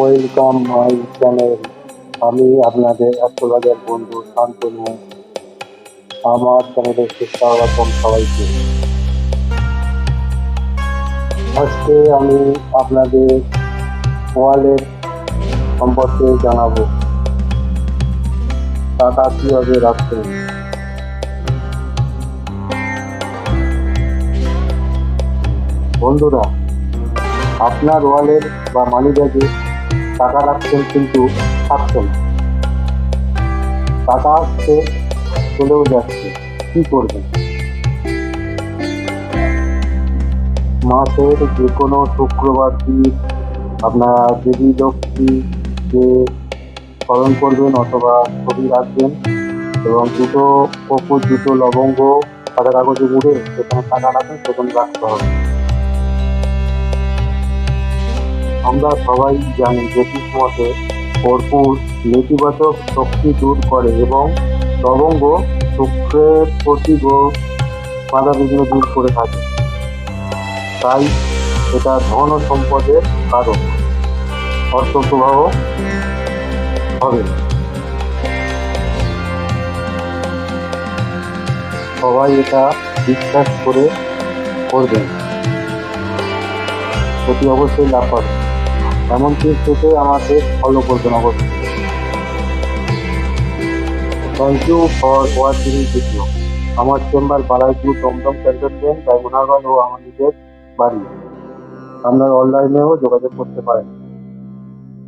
Welcome my channel. আমি আপনাদের astrologer বন্ধু শান্তনু। আমার চ্যানেলে সুস্বাগতম সবাইকে। আজকে আমি আপনাদের ওয়ালেট সম্পর্কে জানাবো। টাকা কিভাবে রাখবেন। বন্ধুরা, আপনার ওয়ালেট বা মানি ব্যাগে টাকা রাখছেন কিন্তু থাকছে না। টাকা আসছে, চলেও যাচ্ছে, কি করবেন? মাসের যে কোনো শুক্রবার দিন আপনারা দেবী লক্ষ্মীকে স্মরণ করবেন অথবা ছবি রাখবেন এবং দুটো লবঙ্গ সাদা কাগজে মুড়ে যেখানে টাকা রাখেন সেখানে রাখতে হবে। আমরা সবাই জানি জ্যোতিষ মতে কর্পূর নেতিবাচক শক্তি দূর করে এবং লবঙ্গ শুক্রের প্রতি বাধা বিঘ্ন দূর করে থাকে। তাই এটা ধন ও সম্পদের কারণ, অর্থ প্রবাহ হবে। সবাই এটা বিশ্বাস করে করবেন, সেটি অবশ্যই লাভ পাবে। এমনকি সেটা আমাদের ফলো করবেন অবশ্যই। Thank you for watching video. আমার chamber Balaipur Dumdum centre train Diamond Harbour ও আমার নিজের বাড়ি। আপনারা অনলাইনেও যোগাযোগ করতে পারেন।